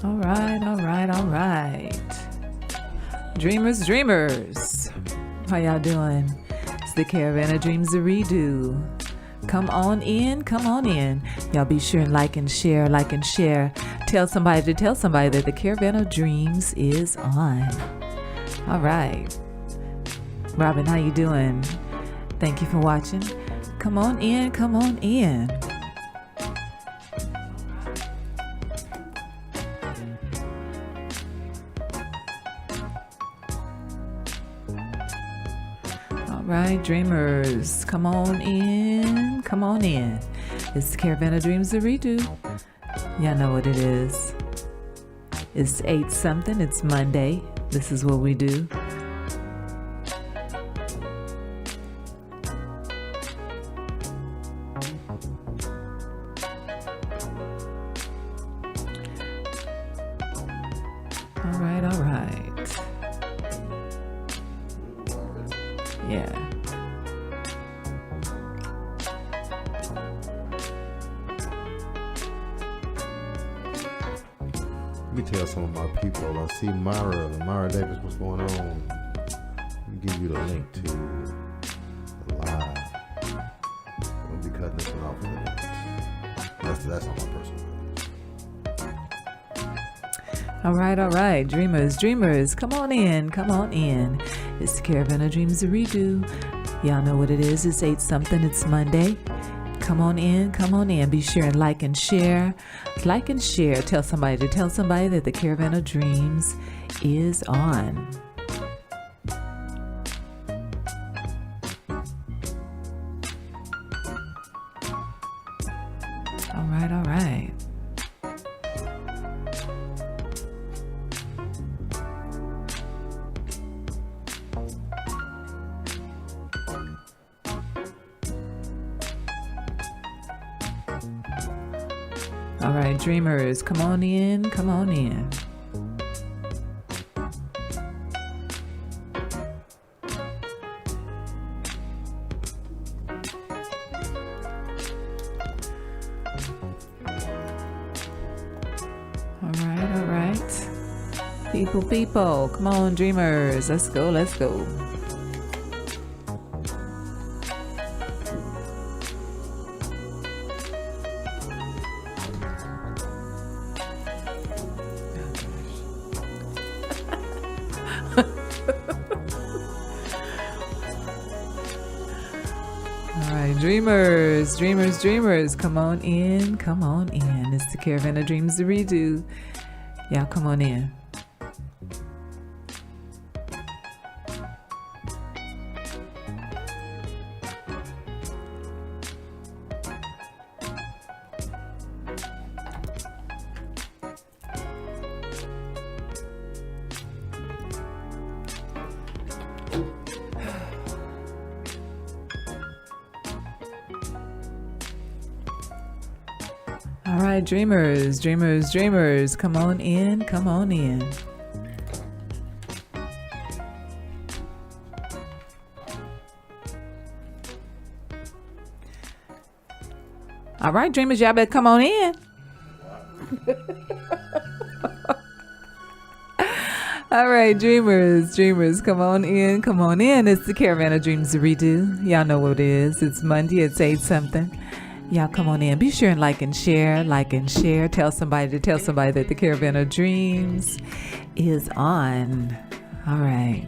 All right, all right, all right. Dreamers, dreamers. How y'all doing? It's the Caravan of Dreams to Redo. Come on in, come on in. Y'all be sure and like and share, like and share. Tell somebody to tell somebody that the Caravan of Dreams is on. All right. Robin, how you doing? Thank you for watching. Come on in, come on in. All right, dreamers, come on in, come on in. It's the Caravan of Dreams to Redo. Y'all know what it is. It's 8 something, it's Monday. This is what we do. All right, all right. Yeah. Let me tell some of my people. I see Myra Davis, what's going on? Let me give you the link to the live. We'll be cutting this one off in a minute. That's on my personal page. All right. Dreamers, dreamers, come on in, come on in. It's the Caravan of Dreams to Redo. Y'all know what it is. It's 8 something, it's Monday. Come on in, come on in. Be sure and like and share. Like and share. Tell somebody to tell somebody that the Caravan of Dreams is on. All right, all right. All right, dreamers, come on in, come on in. All right. People, come on, dreamers, let's go, let's go. All right, dreamers, come on in, come on in. It's the Caravan of Dreams to Redo. Y'all come on in. All right, dreamers, come on in, come on in. All right, dreamers, y'all better come on in. All right, dreamers, come on in, come on in. It's the Caravan of Dreams to Redo. Y'all know what it is. It's Monday, it's 8 something. Y'all come on in. Be sure and like and share, like and share. Tell somebody to tell somebody that the Caravan of Dreams is on. All right.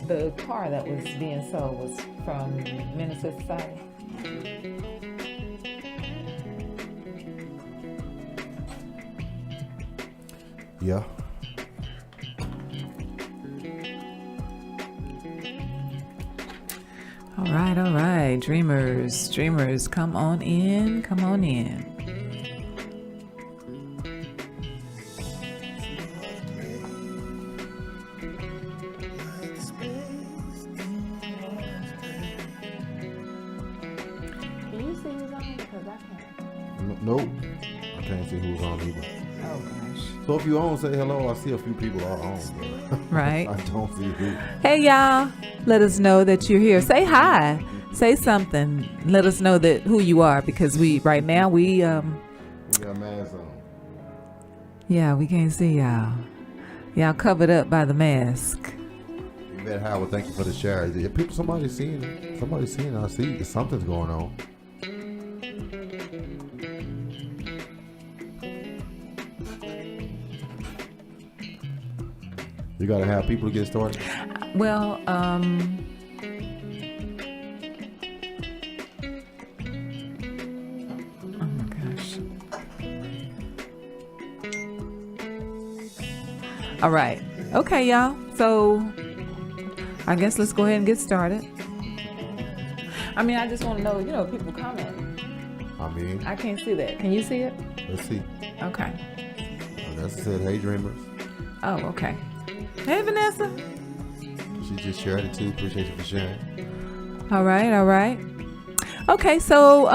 The car that was being sold was from Minnesota side. Yeah. All right, dreamers, come on in, come on in. Can you see his on? Because I can't. Nope. I can't see who's on either. Oh gosh. So if you on, say hello. I see a few people are on. But Right. I don't see who. Hey y'all, let us know that you're here. Say hi. Say something. Let us know that who you are, because we right now we We got masks on. yeah, we can't see y'all. Y'all covered up by the mask. Yvette Howard, thank you for the share. Somebody's seeing it. I see something's going on. You gotta have people to get started. Well, oh my gosh. All right. Okay, y'all. So I guess let's go ahead and get started. I mean, I just want to know, people comment. I can't see that. Can you see it? Let's see. Okay. Vanessa said, "Hey, dreamers." Oh, okay. Hey, Vanessa. She just shared it too. Appreciate you for sharing. All right. Okay, so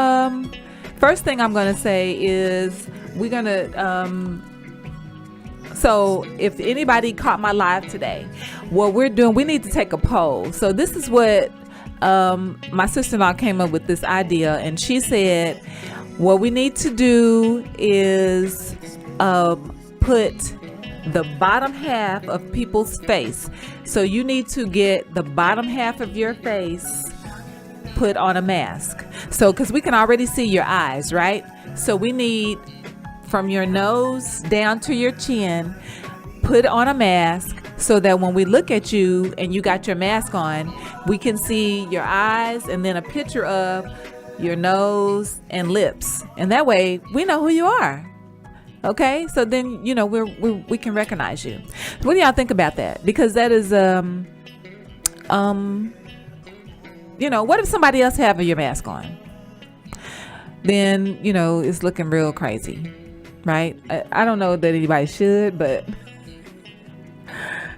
first thing I'm going to say is we're going to so if anybody caught my live today, what we're doing, we need to take a poll. So this is what my sister-in-law came up with this idea, and she said what we need to do is put the bottom half of people's face. So you need to get the bottom half of your face put on a mask. So because we can already see your eyes, right? So we need from your nose down to your chin, put on a mask so that when we look at you and you got your mask on, we can see your eyes and then a picture of your nose and lips. And that way we know who you are. Okay, so then we can recognize you. What do y'all think about that? Because that is what if somebody else have your mask on? Then it's looking real crazy, right? I don't know that anybody should, but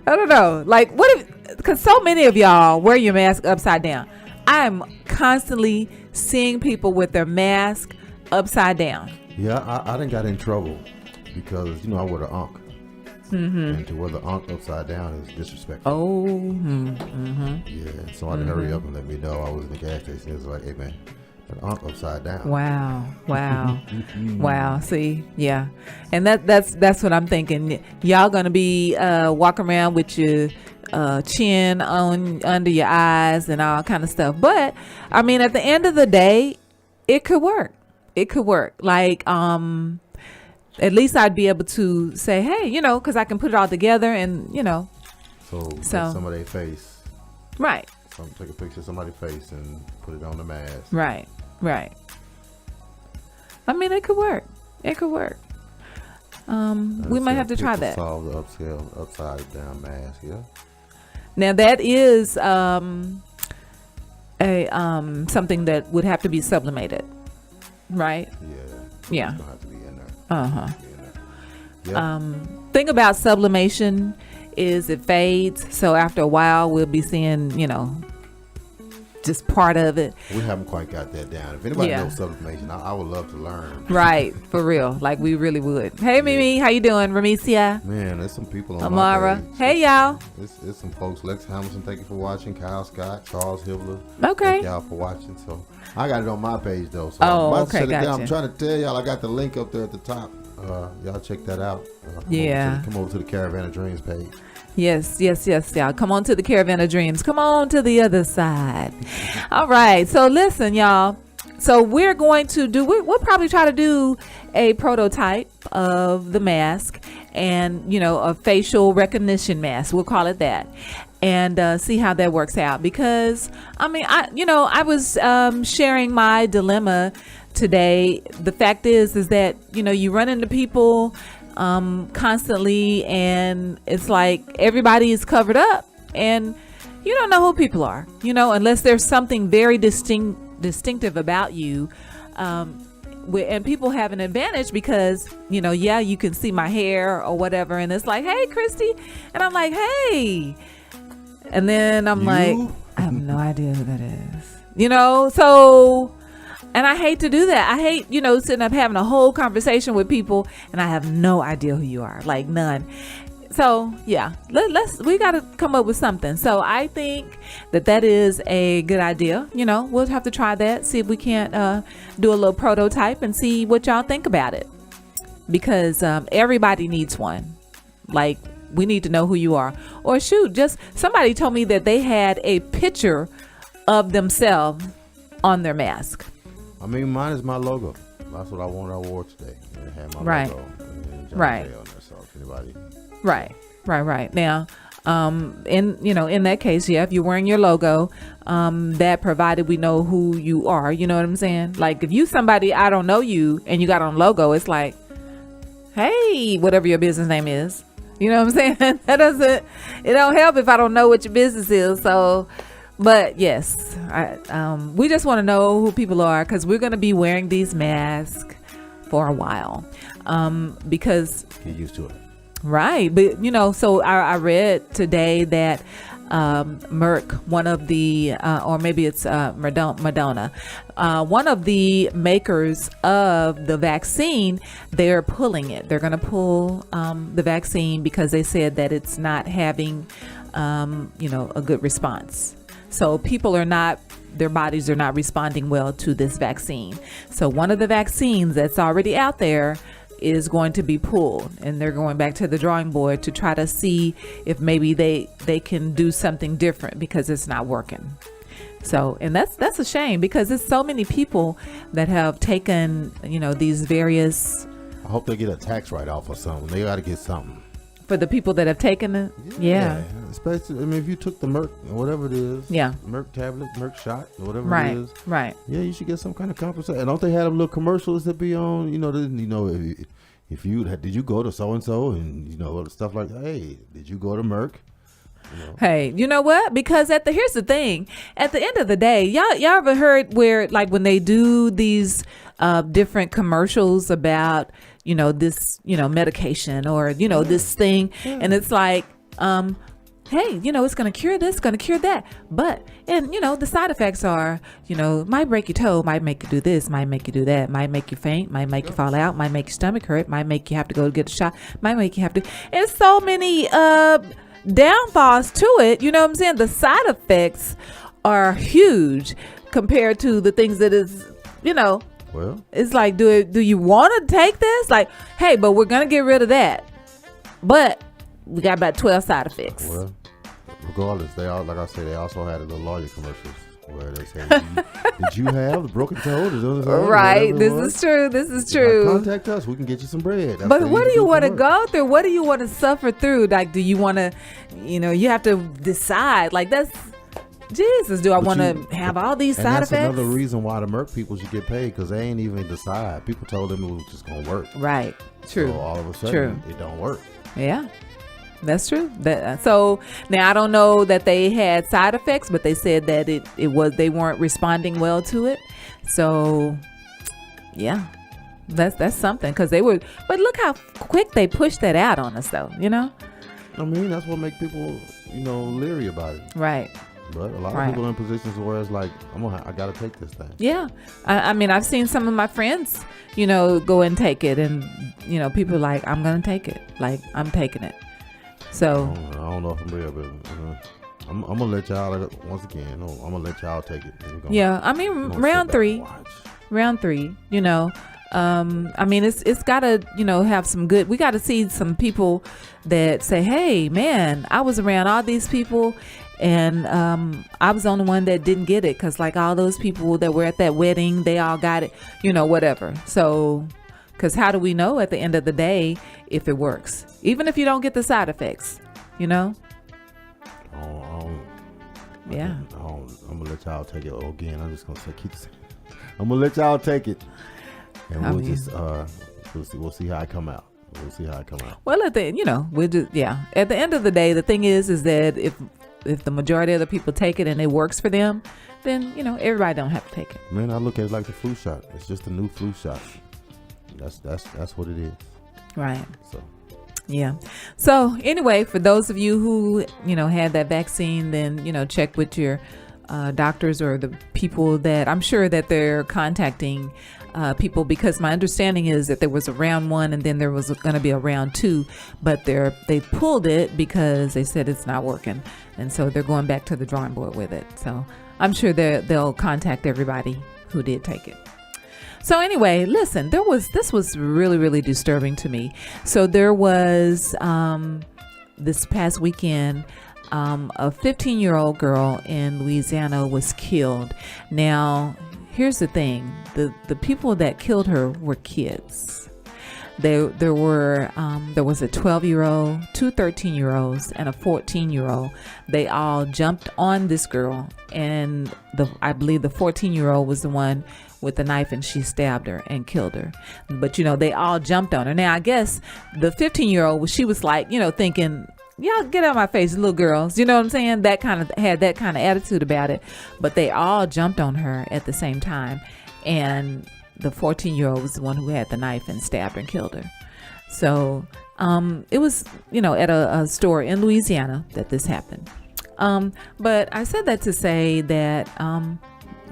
I don't know. Like, what if? Because so many of y'all wear your mask upside down. I am constantly seeing people with their mask upside down. Yeah, I done got in trouble because I wear the ankh. And to wear the ankh upside down is disrespectful. Oh. Yeah, so I had to hurry up and let me know. I was in the gas station. It was like, "Hey man, that ankh upside down." Wow. Wow. See, yeah, and that's what I'm thinking. Y'all gonna be walking around with your chin on under your eyes and all kind of stuff. But I mean, at the end of the day, it could work. Like at least I'd be able to say, hey, because I can put it all together and So take some of their face. Right. Take a picture of somebody's face and put it on the mask. Right. I mean, it could work. We might have to try that. Solve the upside down mask. Yeah. Now that is a something that would have to be sublimated, right? Yeah. It's gonna have to be in there. Yeah. Thing about sublimation is it fades. So after a while, we'll be seeing, just part of it. We haven't quite got that down. If anybody knows sublimation, I would love to learn. Right, for real. Like we really would. Hey, Mimi, how you doing? Ramicia. Man, there's some people on Amara. my page. Hey, y'all. It's some folks. Lex Hamilton, thank you for watching. Kyle Scott, Charles Hibler. Okay. Thank y'all for watching. So I got it on my page though. So okay, gotcha. I'm trying to tell y'all I got the link up there at the top. Y'all check that out. Come over to the Caravan of Dreams page. Yes, y'all. Come on to the Caravan of Dreams. Come on to the other side. All right. So listen, y'all. So we're going to we'll probably try to do a prototype of the mask and, a facial recognition mask. We'll call it that. And see how that works out. Because, I mean, I was sharing my dilemma today. The fact is that, you run into people constantly and it's like everybody is covered up and you don't know who people are, unless there's something very distinctive about you. And people have an advantage because, you can see my hair or whatever. And it's like, hey, Christy. And I'm like, hey. And then I'm like, I have no idea who that is, so And I hate to do that. I hate, sitting up having a whole conversation with people and I have no idea who you are, like none. So yeah, we got to come up with something. So I think that is a good idea. We'll have to try that, see if we can't do a little prototype and see what y'all think about it, because everybody needs one. Like, we need to know who you are. Or shoot, just somebody told me that they had a picture of themselves on their mask. I mean, mine is my logo. That's what I wore today. It had my Right. logo. And John Right. Jay on there, so if anybody. Right. Now, in that case, yeah, if you're wearing your logo, that provided we know who you are, you know what I'm saying? Like, if you somebody, I don't know you, and you got on logo, it's like, hey, whatever your business name is. You know what I'm saying? It don't help if I don't know what your business is. So, but yes, we just want to know who people are, because we're going to be wearing these masks for a while, because Get used to it. right. But so I read today that Merck, one of the or maybe it's Madonna, one of the makers of the vaccine, they're pulling it. They're going to pull the vaccine because they said that it's not having a good response. So people their bodies are not responding well to this vaccine. So one of the vaccines that's already out there is going to be pulled, and they're going back to the drawing board to try to see if maybe they can do something different, because it's not working. So, and that's a shame, because there's so many people that have taken these various. I hope they get a tax write-off or something. They got to get something. For the people that have taken it, yeah. Especially, I mean, if you took the Merck, whatever it is, Yeah. Merck tablet, Merck shot, or whatever Right, it is, right. yeah, you should get some kind of compensation. And don't they have them little commercials that be on? If you did you go to so and so, and stuff like, hey, did you go to Merck? Hey, you know what? Because here's the thing. At the end of the day, y'all ever heard where, like, when they do these different commercials about this medication or this thing, and it's like hey, it's going to cure this, going to cure that, but the side effects are might break your toe, might make you do this, might make you do that, might make you faint, might make you fall out, might make your stomach hurt, might make you have to go get a shot, might make you have to, and so many downfalls to it. You know what I'm saying? The side effects are huge compared to the things that is, Well, it's like, do you want to take this? Like, hey, but we're going to get rid of that, but we got about 12 side effects. well, regardless, they all, like I said, they also had a little lawyer commercials where they say, did you have the broken toe? Right. This is true. Contact us. We can get you some bread. That's But what do you want to work. go through? What do you want to suffer through? Like, do you want to, you have to decide. Like, that's, Jesus, do I want to have all these side that's effects? Another reason why the Merck people should get paid, because they ain't even decide. People told them it was just going to work. Right. True. So all of a sudden, it don't work. Yeah. That's true. So now I don't know that they had side effects, but they said that they weren't responding well to it. So yeah, that's something, because but look how quick they pushed that out on us, though. I mean, that's what make people, leery about it. Right. But a lot Right. of people in positions where it's like, I got to take this thing. Yeah. I mean, I've seen some of my friends, go and take it, and people are like, I'm going to take it. Like, I'm taking it. So I don't know if I'm real, but I'm gonna let y'all, once again. I'm gonna let y'all take it. yeah, I mean, round three. I mean, it's gotta have some good. We got to see some people that say, hey man, I was around all these people, and I was the only one that didn't get it, because like all those people that were at that wedding, they all got it, whatever. So because how do we know at the end of the day if it works, even if you don't get the side effects? Yeah. I'm gonna let y'all take it again. I'm just gonna say, I'm gonna let y'all take it, and we'll see how it come out. Well, at the end of the day, the thing is that if the majority of the people take it and it works for them, then everybody don't have to take it. Man, I look at it like the flu shot. It's just a new flu shot. That's what it is. Right. So. Yeah. So anyway, for those of you who had that vaccine, then check with your doctors or the people that I'm sure that they're contacting people, because my understanding is that there was a round 1 and then there was going to be a round 2, but they pulled it because they said it's not working, and so they're going back to the drawing board with it. So I'm sure they'll contact everybody who did take it. So anyway, listen, this was really, really disturbing to me. So there was this past weekend, a 15-year-old girl in Louisiana was killed. Now, here's the thing: the people that killed her were kids. There was a 12-year-old, 2 13-year-olds, and a 14-year-old. They all jumped on this girl, and I believe the 14-year-old was the one with the knife, and she stabbed her and killed her. But they all jumped on her. Now, I guess the 15-year-old, she was like, thinking, y'all get out of my face, little girls. You know what I'm saying? That kind of had that kind of attitude about it. But they all jumped on her at the same time, and the 14-year-old was the one who had the knife and stabbed her and killed her. So it was, at a store in Louisiana that this happened. But I said that to say that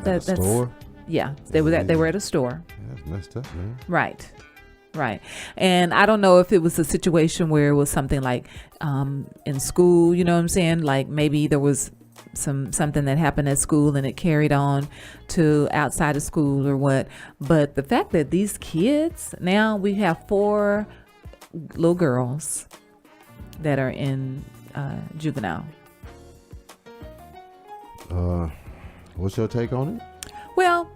that's store. Yeah, they were at a store. Yeah, that's messed up, man. Right. And I don't know if it was a situation where it was something like in school, you know what I'm saying? Like maybe there was something that happened at school and it carried on to outside of school or what. But the fact that these kids, now we have 4 little girls that are in juvenile. What's your take on it? Well,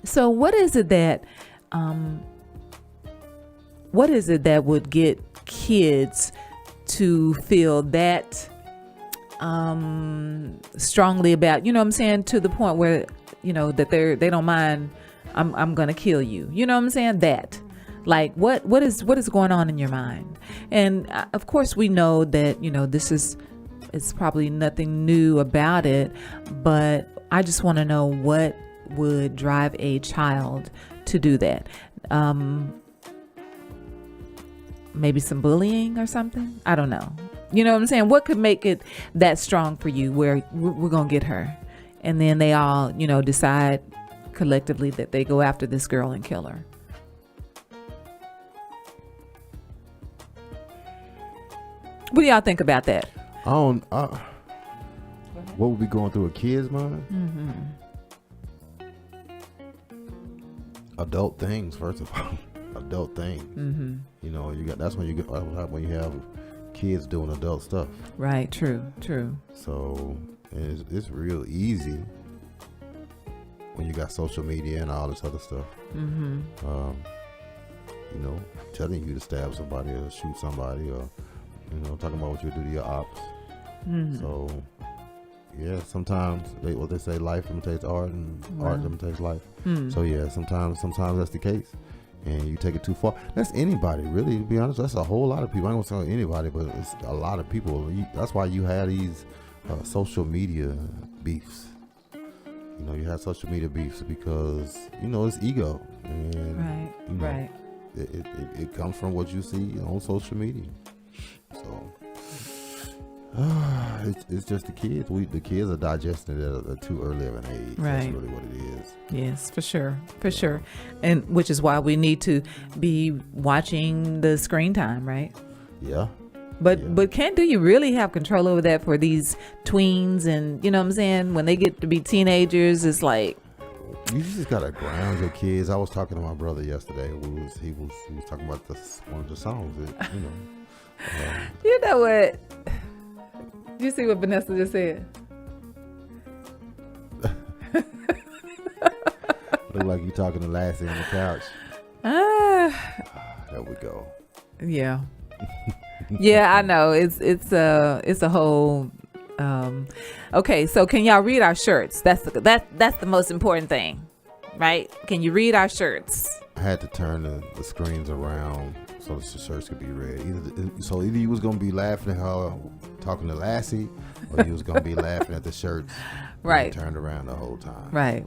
so what is it that would get kids to feel that strongly about, you know what I'm saying, to the point where, that they don't mind, I'm gonna kill you. You know what I'm saying? That, like, what is going on in your mind? And of course we know that, it's probably nothing new about it, but I just want to know what would drive a child to do that. Maybe some bullying or something. I don't know. You know what I'm saying? What could make it that strong for you where we're going to get her? And then they all, decide collectively that they go after this girl and kill her. What do y'all think about that? What would be going through a kid's mind? Mm-hmm. Adult things, first of all. Adult things. Mm-hmm. That's when you have kids doing adult stuff. Right. True. So it's real easy when you got social media and all this other stuff. Mm-hmm. Telling you to stab somebody or shoot somebody, or talking about what you do to your ops. Mm-hmm. So yeah, sometimes they say life imitates art, and art imitates life. Mm-hmm. So yeah, sometimes that's the case, and you take it too far. That's anybody, really, to be honest. That's a whole lot of people. I ain't gonna say anybody, but it's a lot of people. That's why you have these social media beefs. You have social media beefs because it's ego, and right. It comes from what you see on social media. So it's just the kids. The kids are digesting it at too early of an age. Right. That's really what it is. Yes, for sure. And which is why we need to be watching the screen time, right? Yeah. But do you really have control over that for these tweens? And you know what I'm saying? When they get to be teenagers, it's like, you just gotta ground your kids. I was talking to my brother yesterday. He was talking about one of the songs that, you know what? You see what Vanessa just said? Look like you talking to Lassie on the couch. There we go. Yeah. Yeah, I know. It's a whole. Okay, so can y'all read our shirts? That's the most important thing, right? Can you read our shirts? I had to turn the screens around so the shirts could be read. Either you was gonna be laughing at her talking to Lassie, or you was gonna be laughing at the shirts. Right. Turned around the whole time. Right.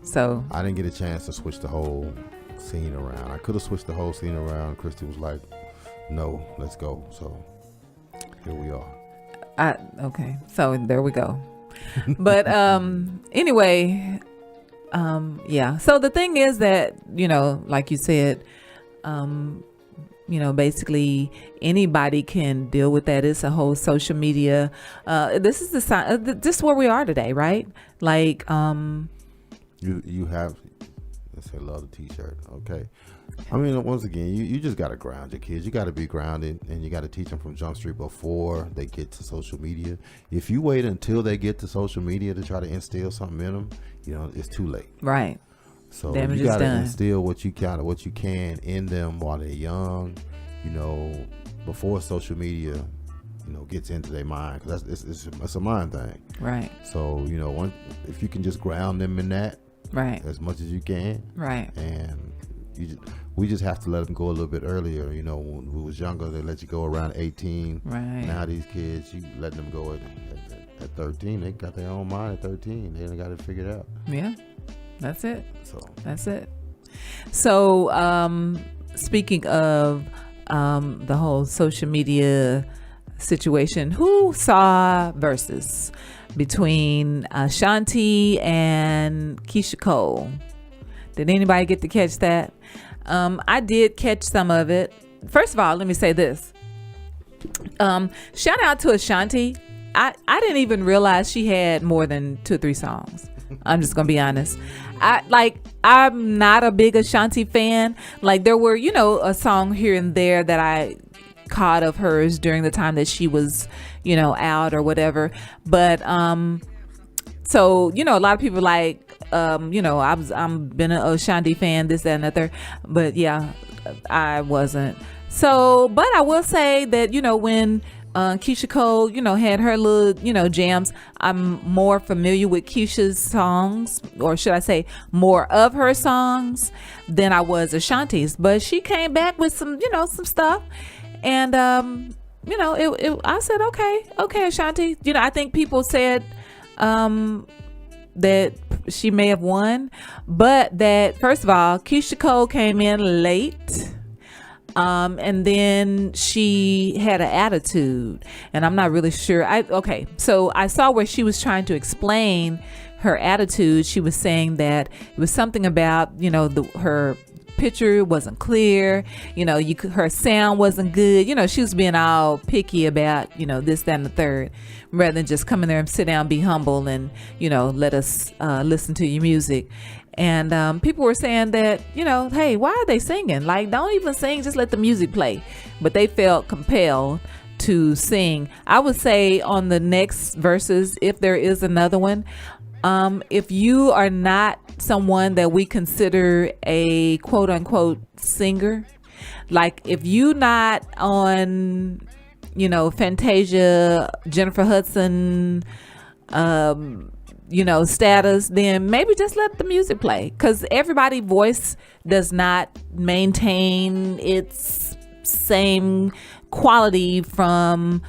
So I didn't get a chance to switch the whole scene around. I could have switched the whole scene around. Christy was like, "No, let's go." So here we are. Okay. So there we go. But anyway, yeah. So the thing is that, like you said, basically anybody can deal with that. It's a whole social media. This is the sign. This is where we are today, right? Like, you have, let's say, love the t-shirt. Okay. I mean, once again, you just got to ground your kids. You got to be grounded, and you got to teach them from Jump Street before they get to social media. If you wait until they get to social media to try to instill something in them, it's too late. Right. So Damage you got to is done. instill what you can in them while they're young, before social media, gets into their mind, because it's a mind thing. Right. So, if you can just ground them in that, right, as much as you can. Right. And we just have to let them go a little bit earlier. When we was younger, they let you go around 18. Right. Now these kids, you let them go at 13. They got their own mind at 13. They got it figured out. Yeah. That's it. So that's it. So speaking of the whole social media situation, who saw Versus between Ashanti and Keisha Cole? Did anybody get to catch that? I did catch some of it. First of all, let me say this. Shout out to Ashanti. I didn't even realize she had more than 2 or 3 songs. I'm just gonna be honest. I'm not a big Ashanti fan. Like, there were, a song here and there that I caught of hers during the time that she was, out or whatever. But so a lot of people like, I'm been an Ashanti fan, this, that, and the third. But yeah, I wasn't. So, but I will say that, when Keisha Cole, had her little, jams, I'm more familiar with Keisha's songs, or should I say more of her songs, than I was Ashanti's. But she came back with some, some stuff. And, I said, okay, Ashanti. I think people said that she may have won, but that, first of all, Keisha Cole came in late. And then she had an attitude, and I'm not really sure. So I saw where she was trying to explain her attitude. She was saying that it was something about, her picture wasn't clear, her sound wasn't good. She was being all picky about, this, that, and the third, rather than just come in there and sit down, be humble, and, let us listen to your music. And people were saying that, hey, why are they singing? Like, don't even sing, just let the music play. But they felt compelled to sing. I would say on the next Verses, if there is another one, if you are not someone that we consider a quote unquote singer, like if you not on, Fantasia, Jennifer Hudson, status, then maybe just let the music play, because everybody's voice does not maintain its same quality from,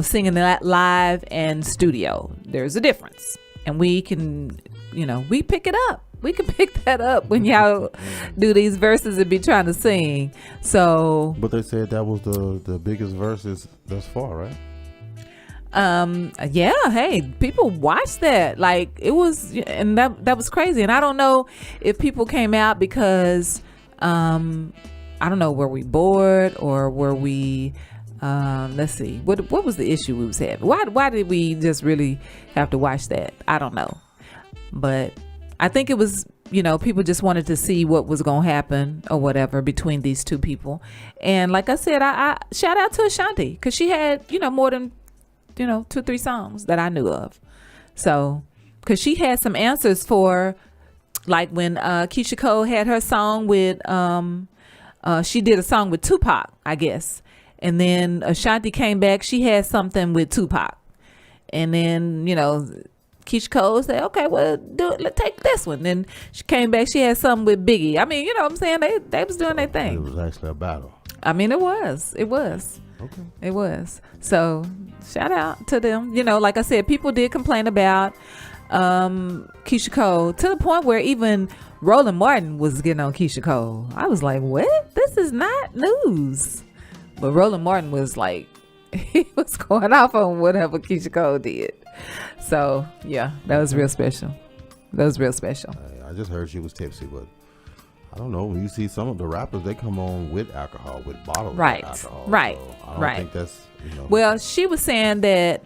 singing that live and studio. There's a difference, and we can, we pick it up. We can pick that up when y'all do these verses and be trying to sing. So, but they said that was the biggest Verses thus far, right? Yeah, hey, people watched that. Like, it was, and that was crazy. And I don't know if people came out because I don't know, were we bored, or were we let's see, what was the issue we was having? Why did we just really have to watch that? I don't know, but I think it was, people just wanted to see what was gonna happen or whatever between these two people. And like I said, I shout out to Ashanti, because she had, more than 2 or 3 songs that I knew of. So, because she had some answers for, like, when Keisha Cole had her song with she did a song with Tupac, I guess, and then Ashanti came back, she had something with Tupac, and then Keisha Cole said, okay, well, let's take this one. Then she came back, she had something with Biggie. I mean, what I'm saying, they was doing their thing. It was actually a battle. I mean, it was Okay. It was. So shout out to them. Like I said, people did complain about Keisha Cole, to the point where even Roland Martin was getting on Keisha Cole. I was like, what? This is not news. But Roland Martin was like, he was going off on whatever Keisha Cole did. So yeah, that was real special. That was real special. I just heard she was tipsy, but I don't know. When you see some of the rappers, they come on with alcohol, with bottles Right. of alcohol. Right. So I don't Right. think that's, Well, she was saying that,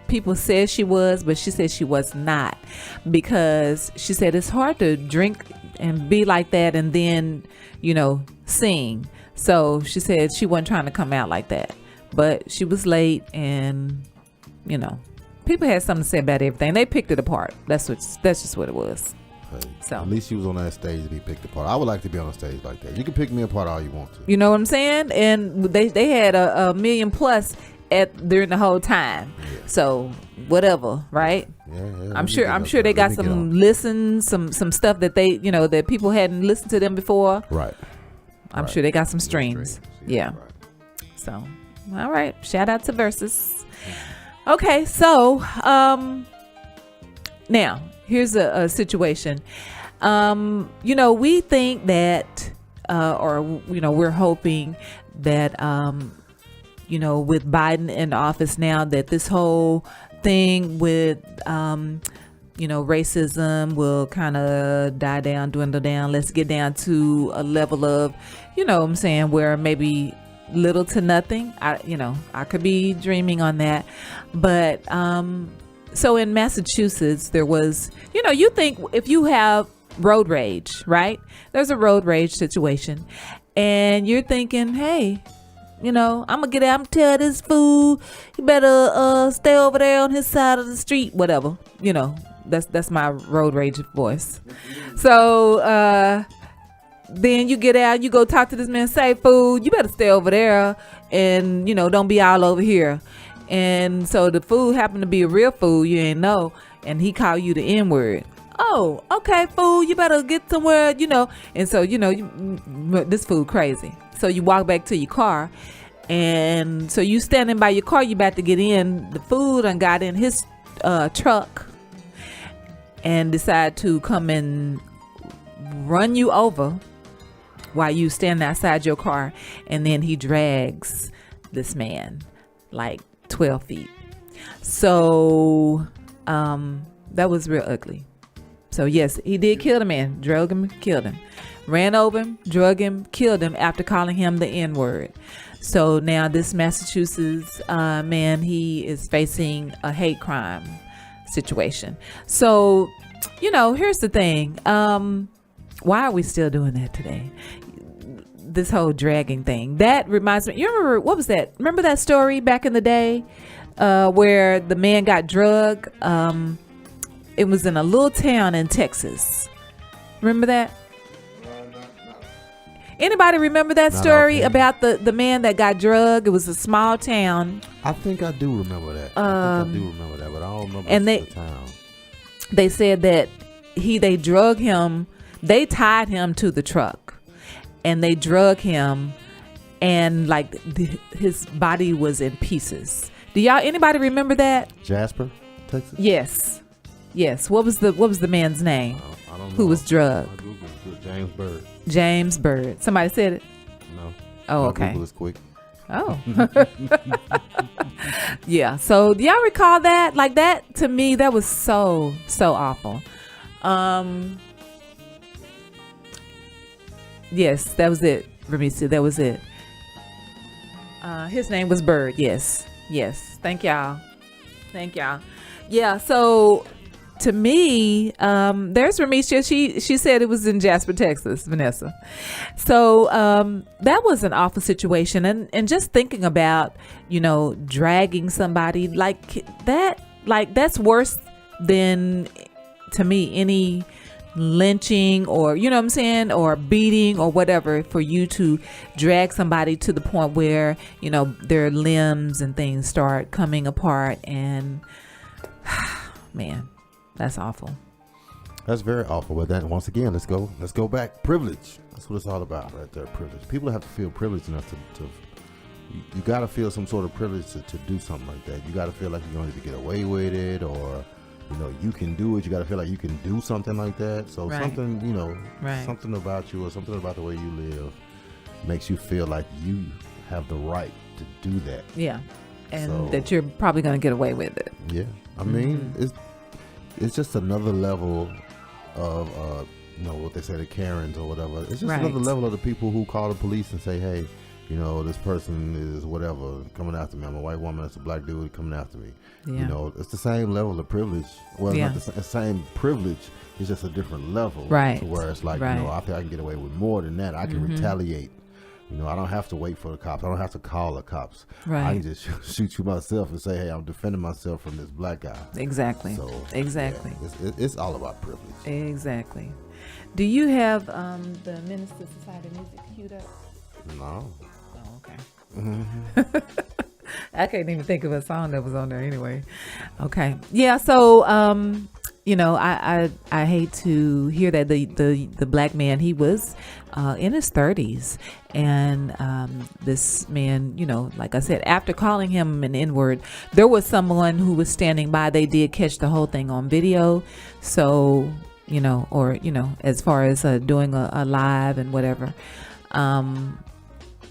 people said she was, but she said she was not, because she said it's hard to drink and be like that and then, sing. So she said she wasn't trying to come out like that, but she was late and, people had something to say about everything. They picked it apart. That's just what it was. hey, So. at least she was on that stage to be picked apart. I would like to be on a stage like that. You can pick me apart all you want to. You know what I'm saying? And they had a million plus during the whole time. Yeah. So whatever, right? Yeah, I'm sure they got some listens, some stuff that they, that people hadn't listened to them before. Right. I'm sure they got some streams. Yeah. Right. So, all right. Shout out to Versus. Okay, so now here's a situation. We think that, we're hoping that, with Biden in office now, that this whole thing with, racism will kind of die down, dwindle down. Let's get down to a level of, where maybe little to nothing. I could be dreaming on that. But, so in Massachusetts, there was, you think if you have road rage, right? There's a road rage situation and you're thinking, hey, I'm gonna get out, I'm gonna tell this fool, you better stay over there on his side of the street, whatever. That's my road rage voice. So then you get out, you go talk to this man, say, fool, you better stay over there and don't be all over here. And so the fool happened to be a real fool, you ain't know, and he called you the N-word. Oh, okay, fool, you better get somewhere, and so this fool crazy. So you walk back to your car, and so you standing by your car, you about to get in. The fool done got in his truck and decide to come and run you over while you stand outside your car, and then he drags this man like 12 feet. So that was real ugly. So yes, he did kill the man, drug him, killed him, ran over him, drug him, killed him after calling him the N-word. So now this Massachusetts man, he is facing a hate crime situation. So, here's the thing. Why are we still doing that today? This whole dragging thing. That reminds me, you remember, what was that? Remember that story back in the day where the man got drugged? It was in a little town in Texas. Remember that? Anybody remember that story about the man that got drugged? It was a small town. I think I do remember that. But I don't remember the town. They said that they drug him. They tied him to the truck, and they drug him, and his body was in pieces. Do anybody remember that? Jasper, Texas. Yes. What was the man's name? I don't know. Who was drugged? I Googled James Bird. James Bird. Somebody said it? No. Oh, My okay. Google is quick. Oh. Yeah. So do y'all recall that? Like that, to me, that was so awful. Yes, that was it. Ramisa, that was it. His name was Bird. Yes. Thank y'all. Yeah. So to me, there's Ramisha. She said it was in Jasper, Texas, Vanessa. So that was an awful situation, and just thinking about dragging somebody like that, that's worse than, to me, any lynching or or beating or whatever, for you to drag somebody to the point where their limbs and things start coming apart, and man, that's awful. That's very awful. But then once again, let's go back. Privilege. That's what it's all about right there. Privilege. People have to feel privileged enough to you got to feel some sort of privilege to do something like that. You got to feel like you're going to get away with it, or you can do it. You got to feel like you can do something like that. So right. something, right. something about you or something about the way you live makes you feel like you have the right to do that. Yeah. And that you're probably going to get away with it. Yeah. I mean, it's just another level of what they say, the Karens or whatever. It's just another level of the people who call the police and say, hey, this person is whatever coming after me. I'm a white woman. That's a black dude coming after me. Yeah. It's the same level of privilege. Well, not the same privilege. It's just a different level. Right. To where it's like, I think I can get away with more than that. I can retaliate. I don't have to wait for the cops. I don't have to call the cops. Right. I can just shoot you myself and say, hey, I'm defending myself from this black guy. Exactly. So, exactly. Yeah, it's all about privilege. Exactly. Do you have the Minister Society music queued up? No. Oh, okay. I can't even think of a song that was on there anyway. Okay. Yeah. So, I hate to hear that the black man, he was in his 30s, and this man, like I said, after calling him an N-word, there was someone who was standing by. They did catch the whole thing on video. So, as far as doing a live and whatever,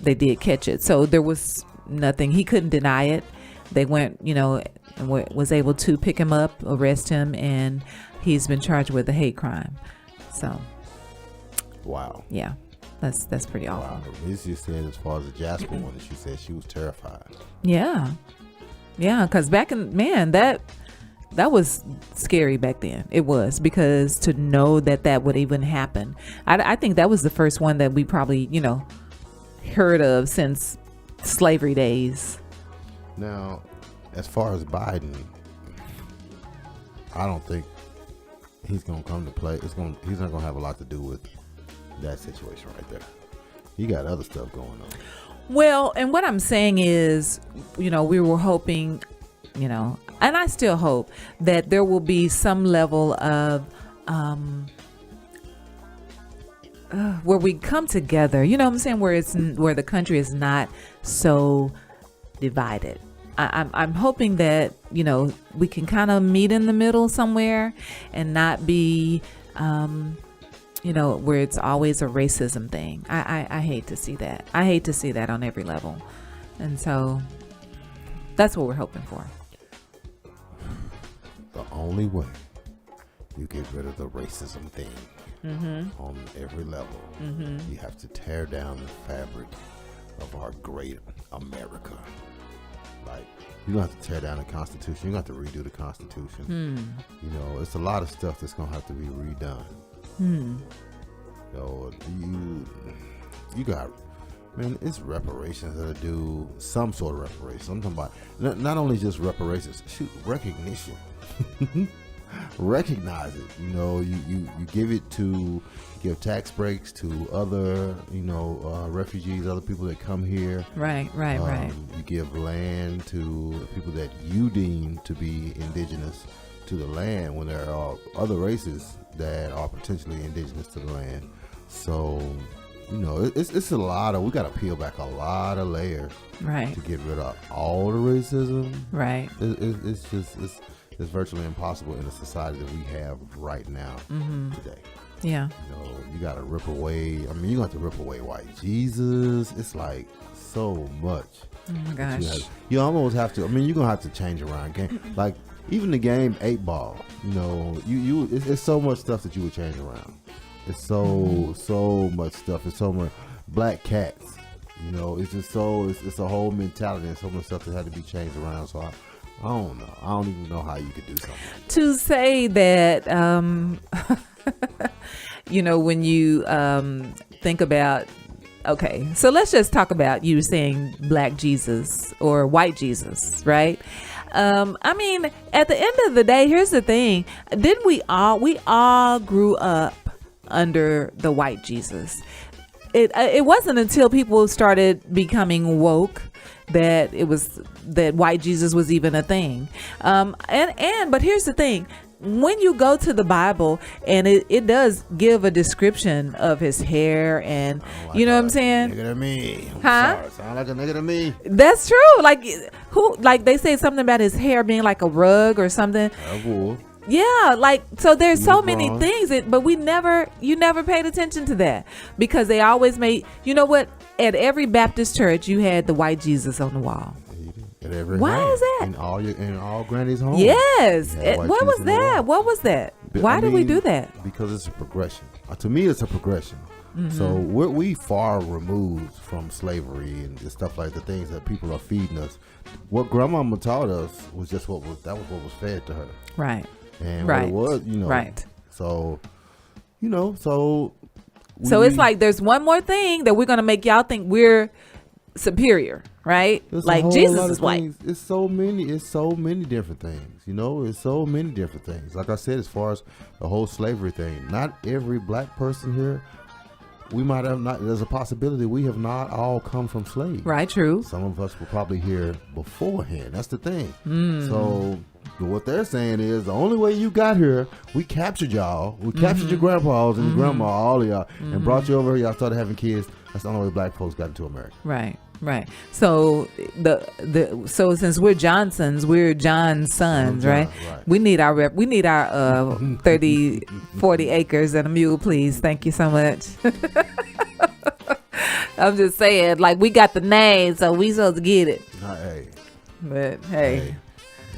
they did catch it. So there was nothing. He couldn't deny it. They went, and was able to pick him up, arrest him, and he's been charged with a hate crime. So, wow. Yeah, that's pretty awful. Wow. Missy said, as far as the Jasper one, she said she was terrified. Yeah, because back in that was scary back then. It was, because to know that would even happen. I think that was the first one that we probably heard of since slavery days. Now, as far as Biden, I don't think he's going to come to play. He's not going to have a lot to do with that situation right there. He got other stuff going on. Well, and what I'm saying is, we were hoping, and I still hope that there will be some level of where we come together, what I'm saying, where the country is not so divided. I'm hoping that we can kind of meet in the middle somewhere and not be where it's always a racism thing. I hate to see that. I hate to see that on every level, and so that's what we're hoping for. The only way you get rid of the racism thing on every level, you have to tear down the fabric of our great America. Like, you don't have to tear down the Constitution. You don't have to redo the Constitution. It's a lot of stuff that's going to have to be redone. You got, man, it's reparations that do some sort of reparations. I'm talking about not only just reparations, recognition. Recognize it. You give tax breaks to other refugees, other people that come here. Right. You give land to people that you deem to be indigenous to the land, when there are other races that are potentially indigenous to the land. So it's a lot of, we got to peel back a lot of layers to get rid of all the racism. It's virtually impossible in the society that we have right now today. Yeah. You got to rip away. I mean, you got to rip away white Jesus. It's like so much. Oh my gosh. You almost have to. I mean, you're gonna have to change around game. Like even the game 8 Ball. It's so much stuff that you would change around. It's so much stuff. It's so much black cats. It's just it's a whole mentality and so much stuff that had to be changed around. So I don't know. I don't even know how you could do something. To say that, when you think about, okay, so let's just talk about you saying black Jesus or white Jesus, right? I mean, at the end of the day, here's the thing. Didn't we all grew up under the white Jesus? It wasn't until people started becoming woke that white Jesus was even a thing. But here's the thing. When you go to the Bible, and it does give a description of his hair, and you know what I'm saying? Nigga to me. Huh? Sound like a nigga to me. That's true. Like they say something about his hair being like a rug or something. Yeah, so there's so many things, but you never paid attention to that, because they always made, at every Baptist church you had the white Jesus on the wall. At every Why home. is that? In all granny's homes. Yes. You had white What kids was in the that? world. What was that? But, Why I did we mean, do that? Because it's a progression. To me, it's a progression. So we far removed from slavery and the stuff like the things that people are feeding us. What grandmama taught us was just what was fed to her. Right. And Right. what it was, Right. So, So it's like there's one more thing that we're gonna make y'all think we're superior, right? there's a Like whole Jesus lot is of white. things. It's so many different things. It's so many different things. Like I said, as far as the whole slavery thing, not every black person here. We might have not. There's a possibility we have not all come from slaves. Right. True. Some of us were probably here beforehand. That's the thing. So what they're saying is the only way you got here, we captured y'all. We captured your grandpas and your grandma, all of y'all, and brought you over here. Y'all started having kids. That's the only way black folks got into America. Right. Right. So so since we're Johnsons, we're John's sons, John, right? right. We need our 30, 40 acres and a mule, please. Thank you so much. I'm just saying, like, we got the name, so we supposed to get it. Hey. But hey.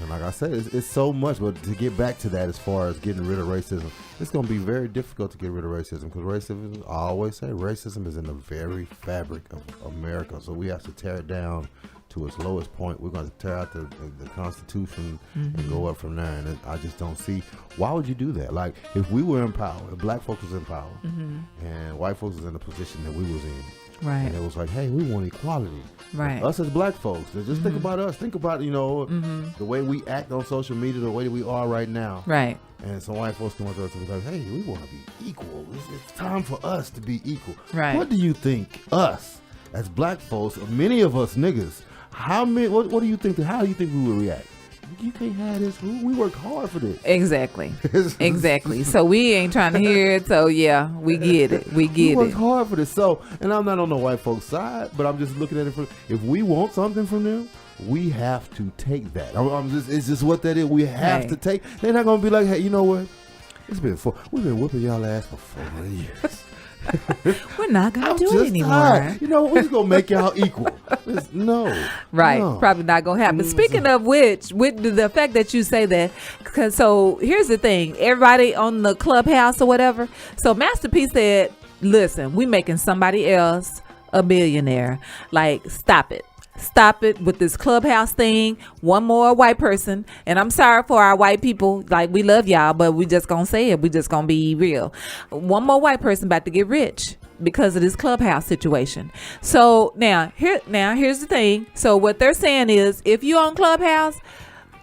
And like I said, it's so much. But to get back to that, as far as getting rid of racism, it's going to be very difficult to get rid of racism because racism, I always say, racism is in the very fabric of America. So we have to tear it down to its lowest point. We're going to tear out the Constitution and go up from there. And I just don't see, why would you do that? Like, if we were in power, if black folks was in power, and white folks was in the position that we was in, Right. and it was like, hey, we want equality. Right. Us as black folks, just think about us. Think about, the way we act on social media, the way that we are right now. Right. And some white folks come up to us and be like, hey, we want to be equal. It's time for us to be equal. Right. What do you think us, as black folks, many of us niggas, what do you think, how do you think we would react? You can't have this. We worked hard for this. Exactly. Exactly. So we ain't trying to hear it. So yeah, we get it. We We get worked it. hard for this. So, and I'm not on the white folks' side, but I'm just looking at it from, if we want something from them, we have to take that. It's just what that is. We have Right. to take. They're not gonna be like, hey, you know what? We've been whooping y'all ass for 4 years. We're not gonna I'm do it just anymore. tired. We're just gonna make y'all equal. No. Right. No. Probably not going to happen. Speaking of which, with the fact that you say that, because so here's the thing. Everybody on the Clubhouse or whatever. So Master P said, listen, we making somebody else a billionaire. Like, stop it. Stop it with this Clubhouse thing. One more white person. And I'm sorry for our white people. Like, we love y'all, but we just gonna say it. We just gonna be real. One more white person about to get rich because of this Clubhouse situation. So here's the thing. So what they're saying is, if you on Clubhouse,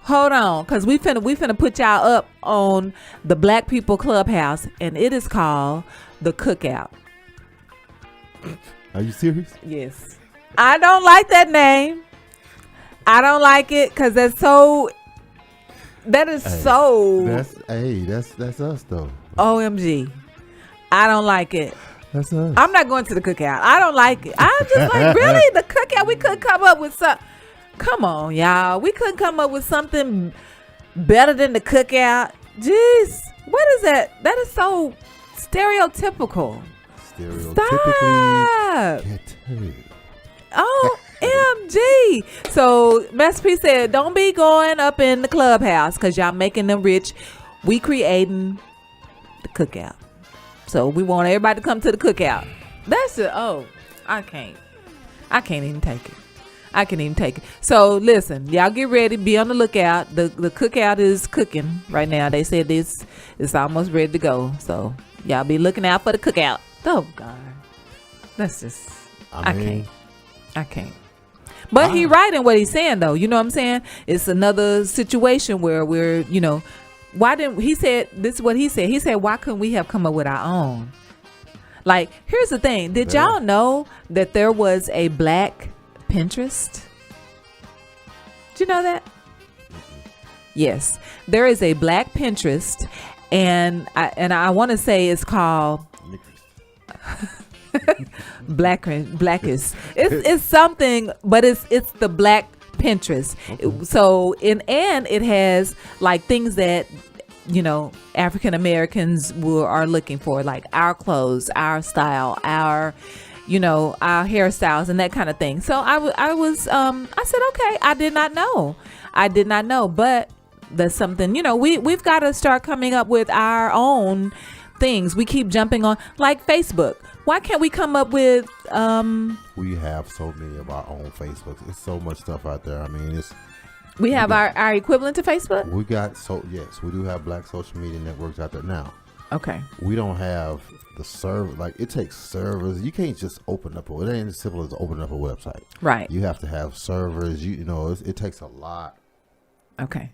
hold on, because we finna put y'all up on the Black People Clubhouse, and it is called the Cookout. Are you serious? Yes. I don't like that name. I don't like it because that's so That's us though. OMG. I don't like it. That's us. I'm not going to the Cookout. I don't like it. I'm just like, really? The Cookout? We couldn't come up with some. Come on, y'all. We couldn't come up with something better than the Cookout. Jeez. What is that? That is so stereotypical. Stereotypically ghetto. OMG. So Master P said, don't be going up in the Clubhouse because y'all making them rich. We creating the Cookout. So we want everybody to come to the Cookout. That's it. Oh, I can't even take it. I can't even take it. So listen, y'all get ready. Be on the lookout. The Cookout is cooking right now. They said it's almost ready to go. So y'all be looking out for the Cookout. Oh God. That's just, I can't. But he right in what he's saying though. You know what I'm saying? It's another situation where we're, why didn't he said this is what he said. He said, why couldn't we have come up with our own? Like, here's the thing. Did y'all know that there was a black Pinterest? Did you know that? Yes. There is a black Pinterest, and I want to say it's called Blackest. It's something, but it's the black Pinterest. Okay. So it has like things that African Americans are looking for, like our clothes, our style, our our hairstyles and that kind of thing. So I said, okay, I did not know, but that's something, we've got to start coming up with our own things. We keep jumping on, like Facebook. Why can't we come up with we have so many of our own Facebooks. There's so much stuff out there. I mean, we have our equivalent to Facebook. Yes, we do have black social media networks out there now. Okay. We don't have the server. Like, it takes servers. You can't just open up it ain't as simple as opening up a website. Right. You have to have servers. It takes a lot. Okay.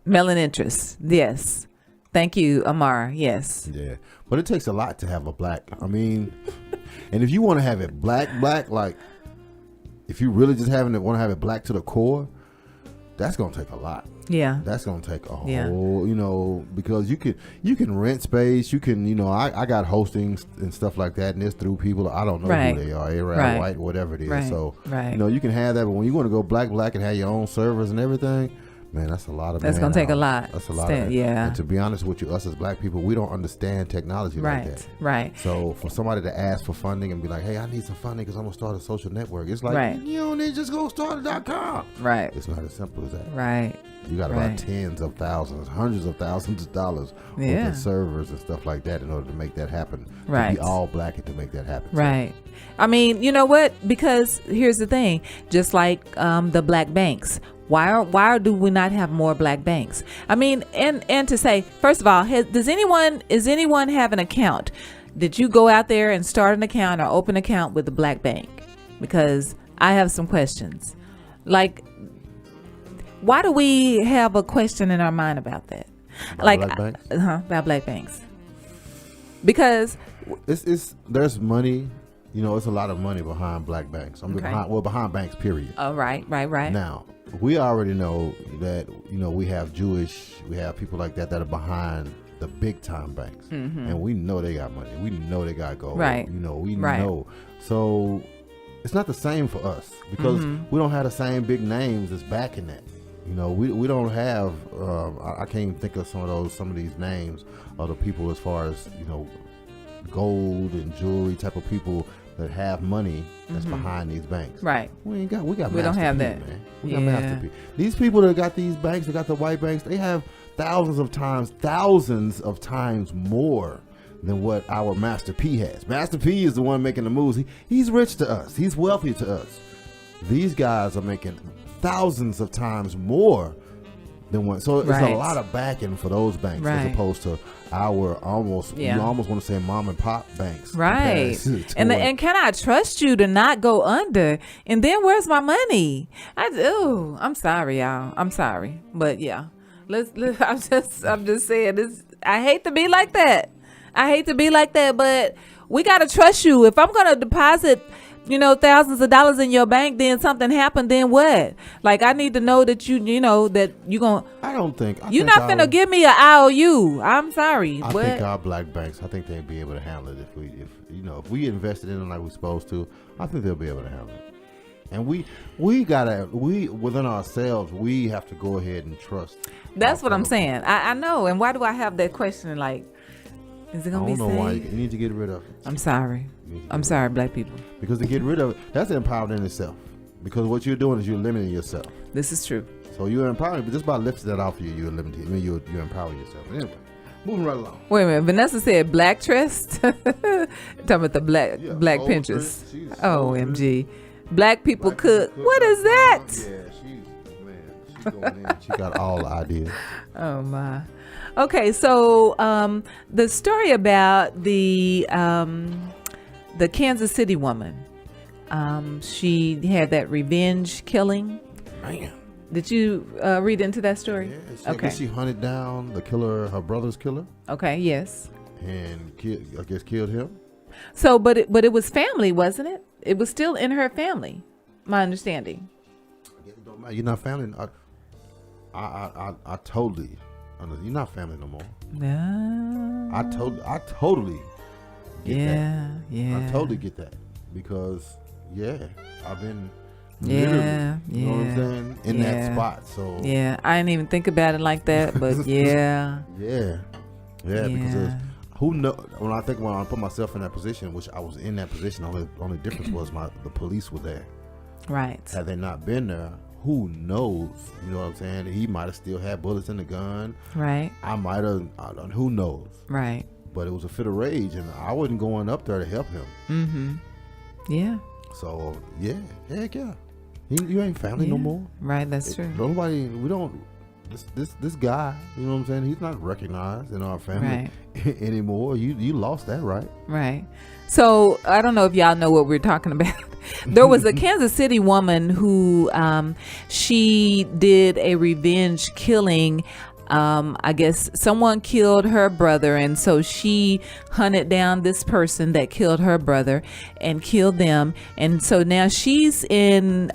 Mailing interest. Yes. Thank you, Amara. Yes. Yeah. But it takes a lot to have a black. I mean, and if you want to have it black, like, if you really just want to have it black to the core, that's going to take a lot. Yeah. That's going to take a whole, because you can rent space. You can, I got hostings and stuff like that, and it's through people. I don't know who they are, Arab, white, whatever it is. Right. So, right. You can have that. But when you want to go black and have your own servers and everything, man, that's a lot of. That's gonna take a lot. That's a lot. Yeah. And to be honest with you, us as black people, we don't understand technology like that. Right. So for somebody to ask for funding and be like, "Hey, I need some funding because I'm gonna start a social network," it's like, you don't need to just go start .com. Right. It's not as simple as that. Right. You got about tens of thousands, hundreds of thousands of dollars worth of servers and stuff like that in order to make that happen. Right. To be all black and to make that happen. Right. So. I mean, you know what? Because here's the thing. Just like the black banks. Why do we not have more black banks? I mean, and to say, first of all, does anyone have an account? Did you go out there and start an account or open an account with a black bank? Because I have some questions. Like, why do we have a question in our mind about that? About black banks? About black banks. Because there's money. It's a lot of money behind black banks. Behind banks, period. Oh, right. Now, we already know that, we have people like that are behind the big time banks. Mm-hmm. And we know they got money. We know they got gold. Right. Know. So it's not the same for us because we don't have the same big names that's backing that. We don't have, I can't even think of some of these names of the people as far as, gold and jewelry type of people that have money that's behind these banks. Right. We don't have that. Man. We got Master P. These people that got these banks, they got the white banks, they have thousands of times more than what our Master P has. Master P is the one making the moves. He's rich to us. He's wealthy to us. These guys are making thousands of times more than one. So it's a lot of backing for those banks as opposed to our you almost want to say mom and pop banks. Right. And can I trust you to not go under? And then where's my money? I'm sorry, y'all. I'm sorry. But yeah. I'm just saying this. I hate to be like that. But we gotta trust you. If I'm gonna deposit thousands of dollars in your bank, then something happened, then what? Like, I need to know that that you gonna. I don't think you're not gonna give me an IOU. I'm sorry. I think our black banks, I think they'd be able to handle it if we invested in them like we're supposed to. I think they'll be able to handle it. And we within ourselves, we have to go ahead and trust. That's what I'm saying. I know. And why do I have that question? Like, is it gonna be safe? I don't know why. You need to get rid of it. I'm sorry. Black people. Because to get rid of it, that's empowered in itself. Because what you're doing is you're limiting yourself. This is true. So you're empowering, but just by lifting that off you, you're limiting. I mean, you're empowering yourself. Anyway, moving right along. Wait a minute. Vanessa said black trest. Talking about the black Pinterest. OMG. Black people cook. What is that? Yeah, she's going in. She got all the ideas. Oh my. Okay, so the story about the Kansas City woman. She had that revenge killing. Man. Did you read into that story? Yeah. She hunted down the killer, her brother's killer. Okay. Yes. And killed him. So, but it was family, wasn't it? It was still in her family. My understanding. You're not family. I totally. You're not family no more. No. I totally get that. Yeah. I totally get that because I've been you know what I'm saying, in that spot. So I didn't even think about it like that, but yeah. Because who know? When I put myself in that position, which I was in that position, only difference was the police were there. Right. Had they not been there, who knows? You know what I'm saying? He might have still had bullets in the gun. Right. I might have. Who knows? Right. But it was a fit of rage, and I wasn't going up there to help him. Mm-hmm. Yeah. So yeah, heck yeah. You ain't family no more. Right. That's true. Nobody. We don't. This guy, you know what I'm saying? He's not recognized in our family anymore. You lost that, right? Right. So I don't know if y'all know what we're talking about. There was a Kansas City woman who she did a revenge killing. I guess someone killed her brother, and so she hunted down this person that killed her brother and killed them, and so now she's in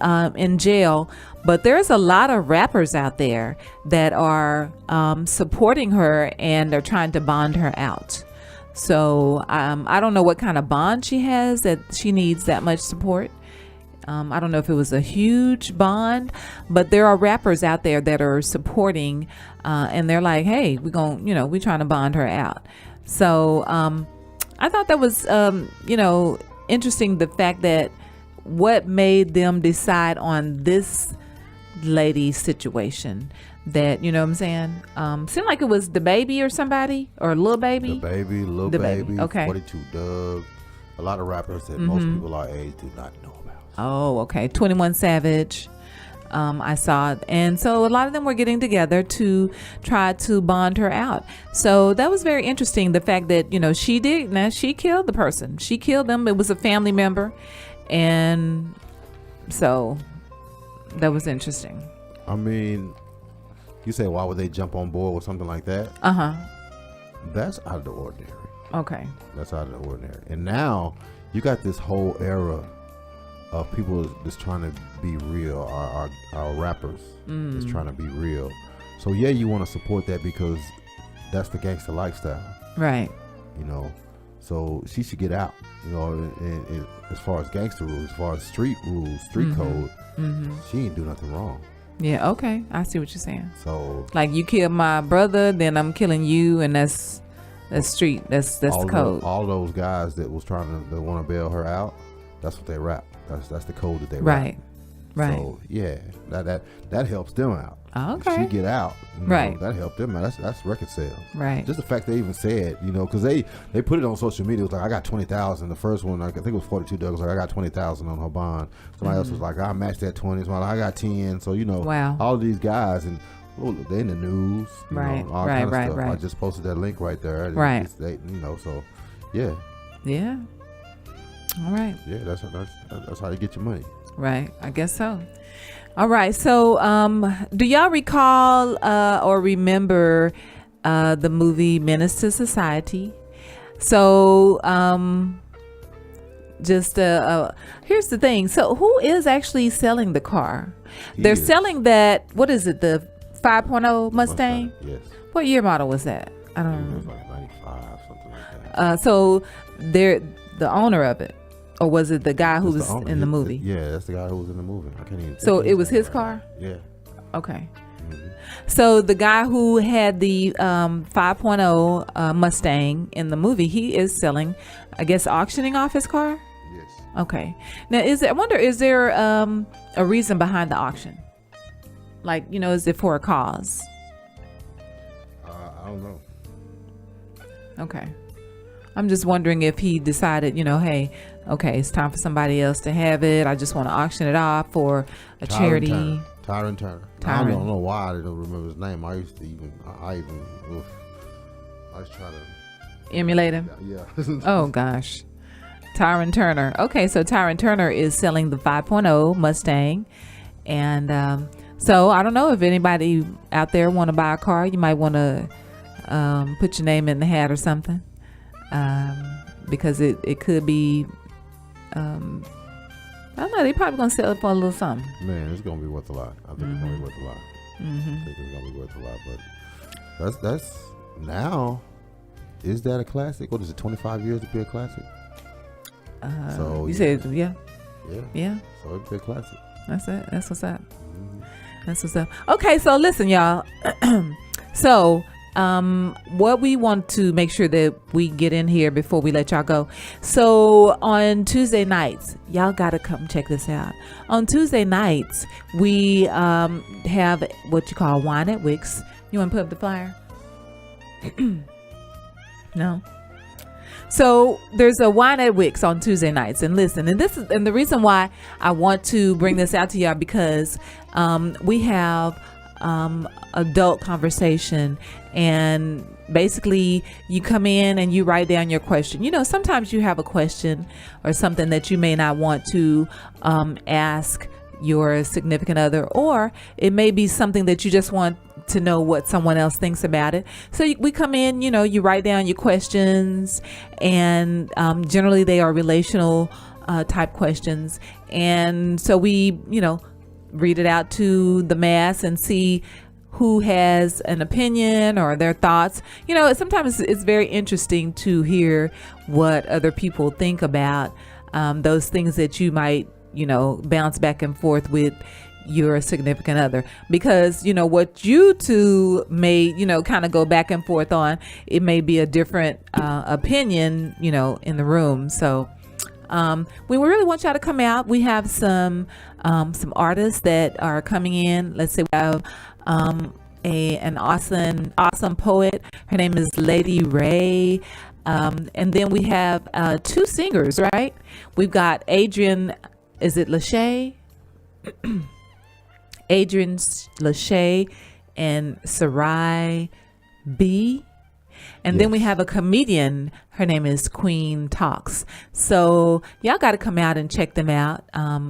jail. But there's a lot of rappers out there that are supporting her, and they're trying to bond her out. So I don't know what kind of bond she has that she needs that much support. I don't know if it was a huge bond, but there are rappers out there that are supporting, and they're like, hey, we're trying to bond her out. So I thought that was, interesting, the fact that what made them decide on this lady's situation, that, you know what I'm saying? Seemed like it was the baby or somebody, or Lil Baby. Lil Baby, okay. 42 Doug, a lot of rappers that most people our age do not know about. Oh, okay. 21 Savage. I saw it. And so a lot of them were getting together to try to bond her out. So that was very interesting. The fact that, she killed the person. She killed them. It was a family member. And so that was interesting. I mean, you say, why would they jump on board with something like that? Uh-huh. That's out of the ordinary. Okay. That's out of the ordinary. And now you got this whole era of people just trying to be real. Our rappers just trying to be real. So yeah, you want to support that because that's the gangster lifestyle. Right. So she should get out. And as far as gangster rules, as far as street rules, street code, she ain't do nothing wrong. Yeah, okay. I see what you're saying. So like, you killed my brother, then I'm killing you, and that's street. That's the code. All those guys that was trying to want to bail her out, that's what they rap. That's the code that they rap. Right. So yeah, that helps them out. Okay. If she get out, right. That helped them out. That's record sales. Right. Just the fact they even said, because they put it on social media. It was like, I got 20,000. The first one, I think it was 42 Doug, was like, I got 20,000 on her bond. Somebody else was like, I matched that 20. Somebody like, I got 10. So wow. All of these guys, and they in the news, right. all kind of stuff. Right. I just posted that link right there. Right. So yeah. Yeah. All right. Yeah, that's how you get your money. Right. I guess so. All right. So, do y'all recall or remember the movie Menace to Society? So, here's the thing. So, who is actually selling the car? They're selling that. What is it? The 5.0 Mustang? Yes. What year model was that? I don't remember. It was like 95, something like that. So, they're the owner of it. Or was it the guy who was in the movie? Yeah, that's the guy who was in the movie. I can't even. So it was his car? Yeah. Okay. So the guy who had the 5.0 Mustang in the movie, he is selling, I guess, auctioning off his car? Yes. Okay. Now, is there a reason behind the auction? Like, is it for a cause? I don't know. Okay. I'm just wondering if he decided, hey, okay, it's time for somebody else to have it. I just want to auction it off for a charity. Tyron Turner. I don't know why I don't remember his name. I used to I was trying to emulate him. Yeah. Oh gosh, Tyron Turner. Okay, so Tyron Turner is selling the 5.0 Mustang, and so I don't know if anybody out there want to buy a car. You might want to put your name in the hat or something. Because it could be, I don't know, they probably gonna sell it for a little something. Man, it's gonna be worth a lot. I think it's gonna be worth a lot. I think it's gonna be worth a lot. But that's now. Is that a classic? What is it? 25 years to be a classic? So you said yeah. So it'd be a classic. That's it. That's what's up. That's what's up. Okay, so listen, y'all. So what we want to make sure that we get in here before we let y'all go. So on Tuesday nights, y'all gotta come check this out. On Tuesday nights, we have what you call Wine at Wix. You want to put up the flyer? No. So there's a Wine at Wix on Tuesday nights, and listen, and the reason why I want to bring this out to y'all because we have adult conversation, and basically you come in and you write down your question. You know, sometimes you have a question or something that you may not want to ask your significant other, or it may be something that you just want to know what someone else thinks about it. So we come in, you know, you write down your questions, and generally they are relational type questions, and so we, you know, read it out to the mass and see who has an opinion or their thoughts. You know, sometimes it's very interesting to hear what other people think about those things that you might, you know, bounce back and forth with your significant other, because you know what you two may, you know, kind of go back and forth on, it may be a different opinion, you know, in the room. So we really want y'all to come out. We have some artists that are coming in. Let's say we have an awesome poet. Her name is Lady Ray. And then we have 2 singers, right? We've got Adrian, is it Lachey? Adrian Lachey and Sarai B. And then we have a comedian. Her name is Queen Talks. So y'all got to come out and check them out.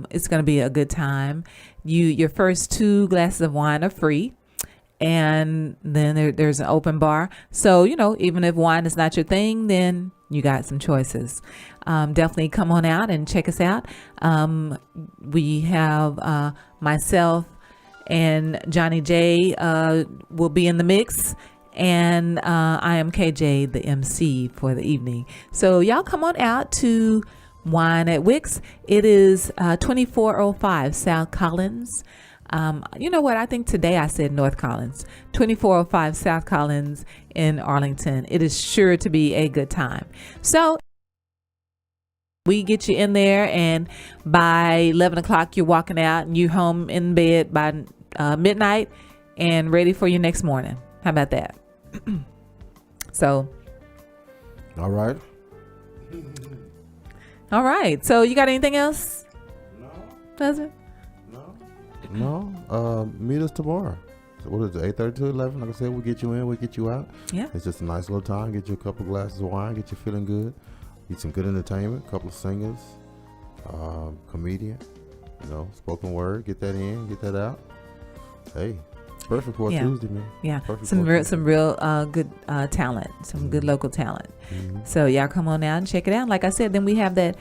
It's going to be a good time. Your first 2 glasses of wine are free. And then there's an open bar. So, you know, even if wine is not your thing, then you got some choices. Definitely come on out and check us out. We have myself and Johnny J will be in the mix. And I am KJ, the MC for the evening. So y'all come on out to Wine at Wix. It is 2405 South Collins. You know what? I think today I said North Collins. 2405 South Collins in Arlington. It is sure to be a good time. So we get you in there, and by 11 o'clock, you're walking out and you're home in bed by midnight and ready for your next morning. How about that? So. All right. All right. So you got anything else? No. Husband? No. Meet us tomorrow. So what is it? 8:30 to 11. Like I said, we'll get you in. We'll get you out. Yeah. It's just a nice little time. Get you a couple glasses of wine. Get you feeling good. Get some good entertainment. A couple of singers. Comedian. You know, spoken word. Get that in. Get that out. Hey. Perfect for a Tuesday, man. Yeah, Perfect some real good talent, some good local talent. So y'all come on out and check it out. Like I said, then we have that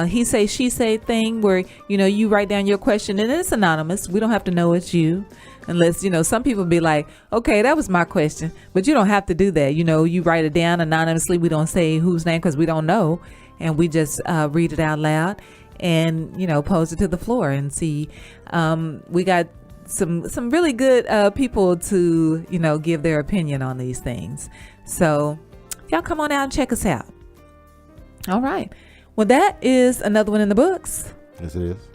he say she say thing where, you know, you write down your question and it's anonymous. We don't have to know it's you, unless, you know, some people be like, okay, that was my question, but you don't have to do that. You know, you write it down anonymously. We don't say whose name because we don't know, and we just read it out loud and, you know, pose it to the floor and see. We got some really good people to, you know, give their opinion on these things. So y'all come on out and check us out. All right. Well, that is another one in the books. Yes, it is.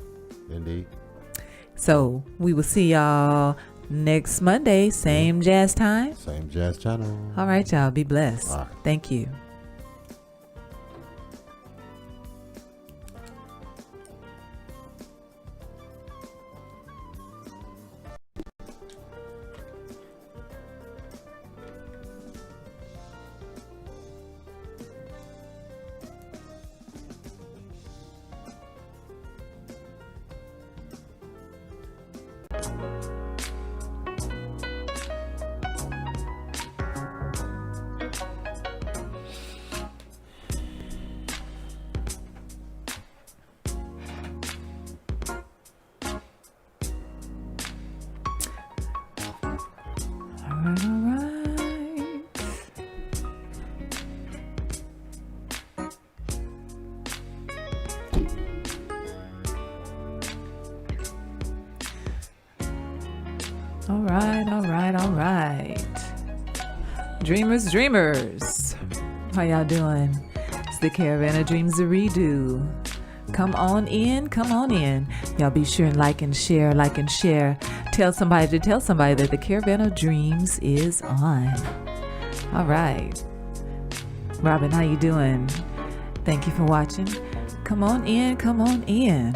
Indeed. So we will see y'all next Monday, same jazz time. Same jazz channel. All right, y'all. Be blessed. All right. Thank you. All right. Dreamers, how y'all doing? It's the Caravan of Dreams a redo. Come on in, come on in. Y'all be sure and like and share. Tell somebody to tell somebody that the Caravan of Dreams is on. All right. Robin, how you doing? Thank you for watching. Come on in, come on in.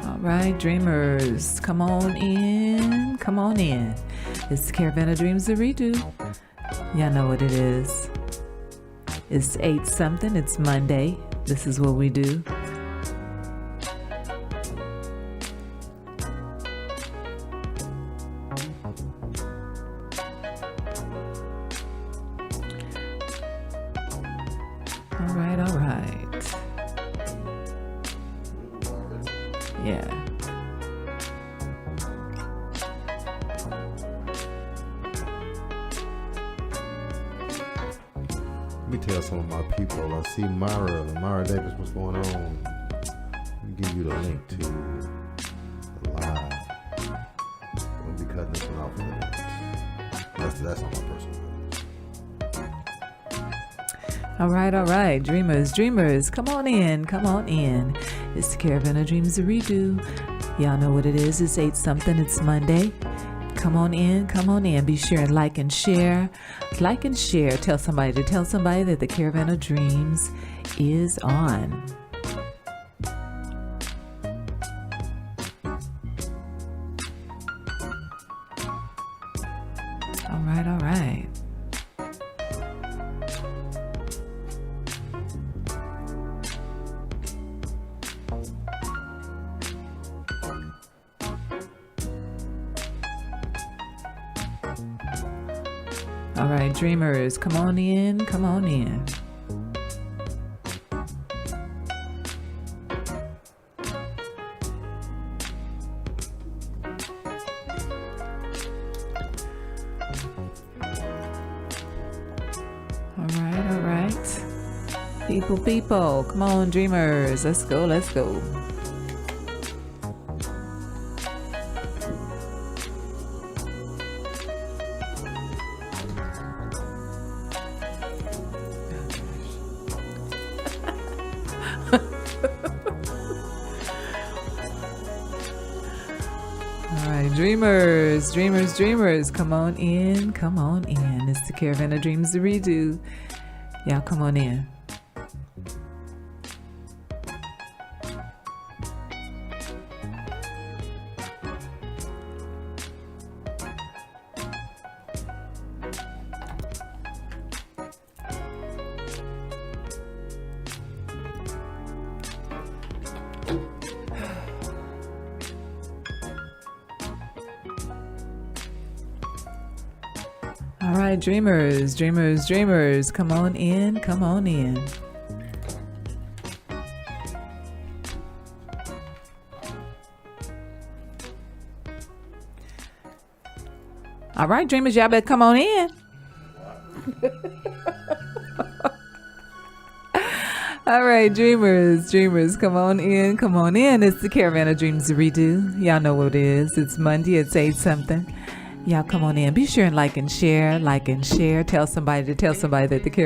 All right, dreamers, come on in, come on in. It's the Caravan of Dreams a redo. Y'all know what it is. It's 8 something, it's Monday. This is what we do. All right. Yeah. Let me tell some of my people. I see Myra Davis, what's going on? Let me give you the link to the live. We'll be cutting this one off in a minute. That's on my personal page. All right. Dreamers, come on in, come on in. It's the Caravan of Dreams a redo. Y'all know what it is. It's 8 something, it's Monday. Come on in, come on in. Be sure and like and share. Tell somebody to tell somebody that the Caravan of Dreams is on. All right. All right, dreamers, come on in, come on in. All right. People, come on, dreamers, let's go. All right, dreamers, come on in. It's the Caravan of Dreams to redo. Y'all come on in. All right, dreamers, come on in. All right, dreamers, y'all better come on in. All right, dreamers, come on in. It's the Caravan of Dreams to redo. Y'all know what it is. It's Monday, it's 8 something. Y'all come on in. Be sure and like and share. Tell somebody to tell somebody that the Caravan